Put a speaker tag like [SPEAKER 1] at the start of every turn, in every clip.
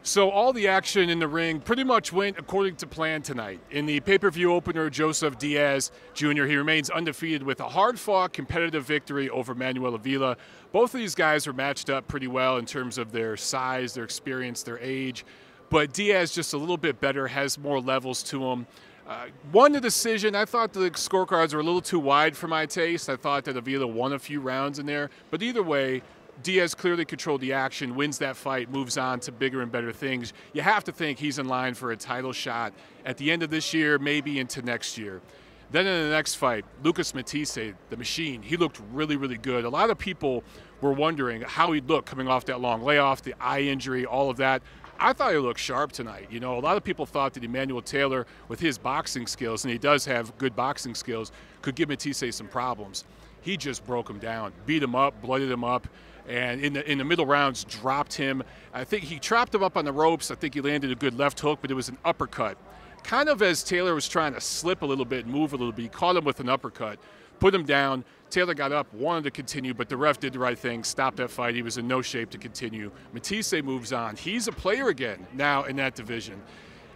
[SPEAKER 1] So all the action in the ring pretty much went according to plan tonight. In the pay-per-view opener, Joseph Diaz Jr., he remains undefeated with a hard-fought, competitive victory over Manuel Avila. Both of these guys were matched up pretty well in terms of their size, their experience, their age. But Diaz just a little bit better, has more levels to him. Won the decision. I thought the scorecards were a little too wide for my taste. I thought that Avila won a few rounds in there. But either way, Diaz clearly controlled the action, wins that fight, moves on to bigger and better things. You have to think he's in line for a title shot at the end of this year, maybe into next year. Then in the next fight, Lucas Matthysse, the machine, he looked really, really good. A lot of people were wondering how he'd look coming off that long layoff, the eye injury, all of that. I thought he looked sharp tonight. You know, a lot of people thought that Emmanuel Taylor, with his boxing skills, and he does have good boxing skills, could give Matthysse some problems. He just broke him down, beat him up, blooded him up, and in the middle rounds dropped him. I think he trapped him up on the ropes. I think he landed a good left hook, but it was an uppercut. Kind of as Taylor was trying to slip a little bit and move a little bit, he caught him with an uppercut, put him down. Taylor got up, wanted to continue, but the ref did the right thing, stopped that fight. He was in no shape to continue. Matthysse moves on. He's a player again now in that division.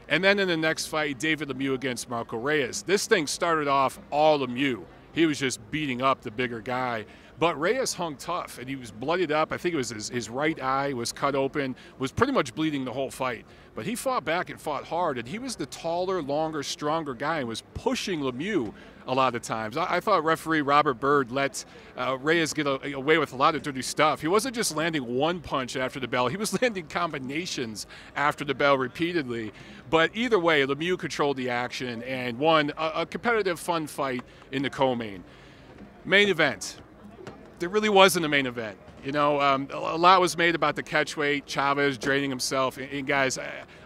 [SPEAKER 1] And then in the next fight, David Lemieux against Marco Reyes. This thing started off all Lemieux. He was just beating up the bigger guy. But Reyes hung tough, and he was bloodied up. I think it was his right eye was cut open, was pretty much bleeding the whole fight. But he fought back and fought hard, and he was the taller, longer, stronger guy and was pushing Lemieux a lot of times. I thought referee Robert Byrd let Reyes get away with a lot of dirty stuff. He wasn't just landing one punch after the bell. He was landing combinations after the bell repeatedly. But either way, Lemieux controlled the action and won a competitive, fun fight in the co-main. Main event. There really wasn't a main event. You know, a lot was made about the catchweight, Chavez draining himself. And guys,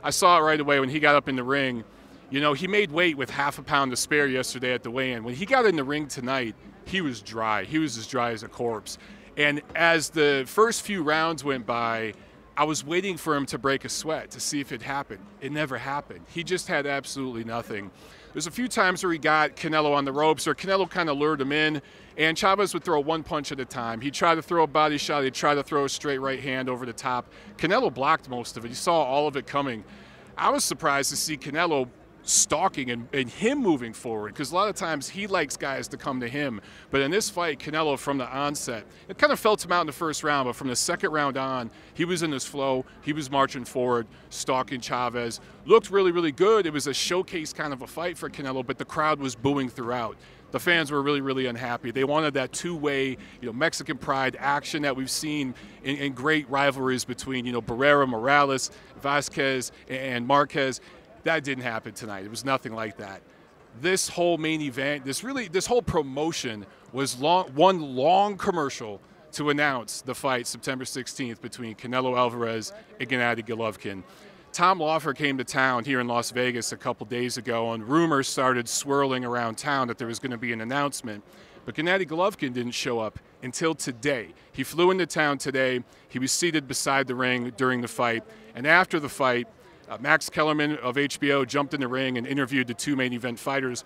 [SPEAKER 1] I saw it right away when he got up in the ring. You know, he made weight with half a pound to spare yesterday at the weigh-in. When he got in the ring tonight, he was dry. He was as dry as a corpse. And as the first few rounds went by, I was waiting for him to break a sweat to see if it happened. It never happened. He just had absolutely nothing. There's a few times where he got Canelo on the ropes, or Canelo kind of lured him in, and Chavez would throw one punch at a time. He'd try to throw a body shot. He'd try to throw a straight right hand over the top. Canelo blocked most of it. He saw all of it coming. I was surprised to see Canelo stalking and him moving forward, because a lot of times he likes guys to come to him. But in this fight, Canelo from the onset, it kind of felt him out in the first round, but from the second round on, he was in his flow. He was marching forward, stalking Chavez. Looked really, really good. It was a showcase kind of a fight for Canelo, but the crowd was booing throughout. The fans were really, really unhappy. They wanted that two-way, you know, Mexican pride action that we've seen in great rivalries between, you know, Barrera, Morales, Vasquez, and Marquez. That didn't happen tonight. It was nothing like that. This whole main event, this whole promotion was one long commercial to announce the fight September 16th between Canelo Alvarez and Gennady Golovkin. Tom Lawfer came to town here in Las Vegas a couple days ago, and rumors started swirling around town that there was going to be an announcement. But Gennady Golovkin didn't show up until today. He flew into town today. He was seated beside the ring during the fight, and after the fight, Max Kellerman of HBO jumped in the ring and interviewed the two main event fighters.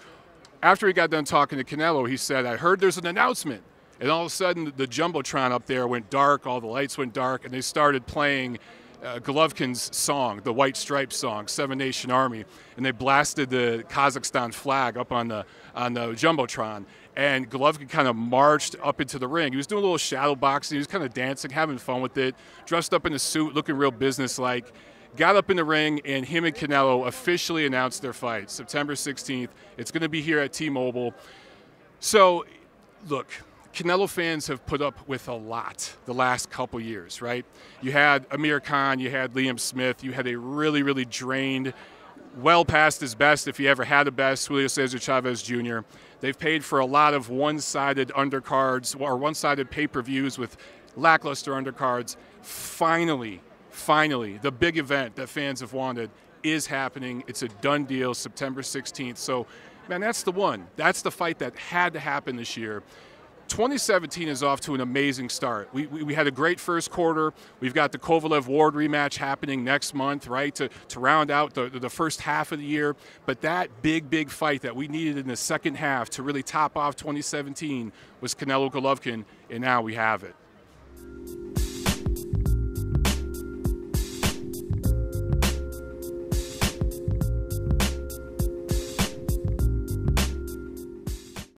[SPEAKER 1] After he got done talking to Canelo, he said, "I heard there's an announcement." And all of a sudden, the Jumbotron up there went dark, all the lights went dark, and they started playing Golovkin's song, the White Stripes song, Seven Nation Army, and they blasted the Kazakhstan flag up on the Jumbotron. And Golovkin kind of marched up into the ring. He was doing a little shadow boxing. He was kind of dancing, having fun with it, dressed up in a suit, looking real businesslike. Got up in the ring, and him and Canelo officially announced their fight, September 16th. It's going to be here at T-Mobile. So, look, Canelo fans have put up with a lot the last couple years, right? You had Amir Khan, you had Liam Smith, you had a really, really drained, well past his best, if he ever had a best, Julio Cesar Chavez Jr. They've paid for a lot of one-sided undercards or one-sided pay-per-views with lackluster undercards. Finally, the big event that fans have wanted is happening. It's a done deal, September 16th. So, man, that's the one. That's the fight that had to happen this year. 2017 is off to an amazing start. We had a great first quarter. We've got the Kovalev-Ward rematch happening next month, right, to round out the first half of the year. But that big fight that we needed in the second half to really top off 2017 was Canelo-Golovkin, and now we have it.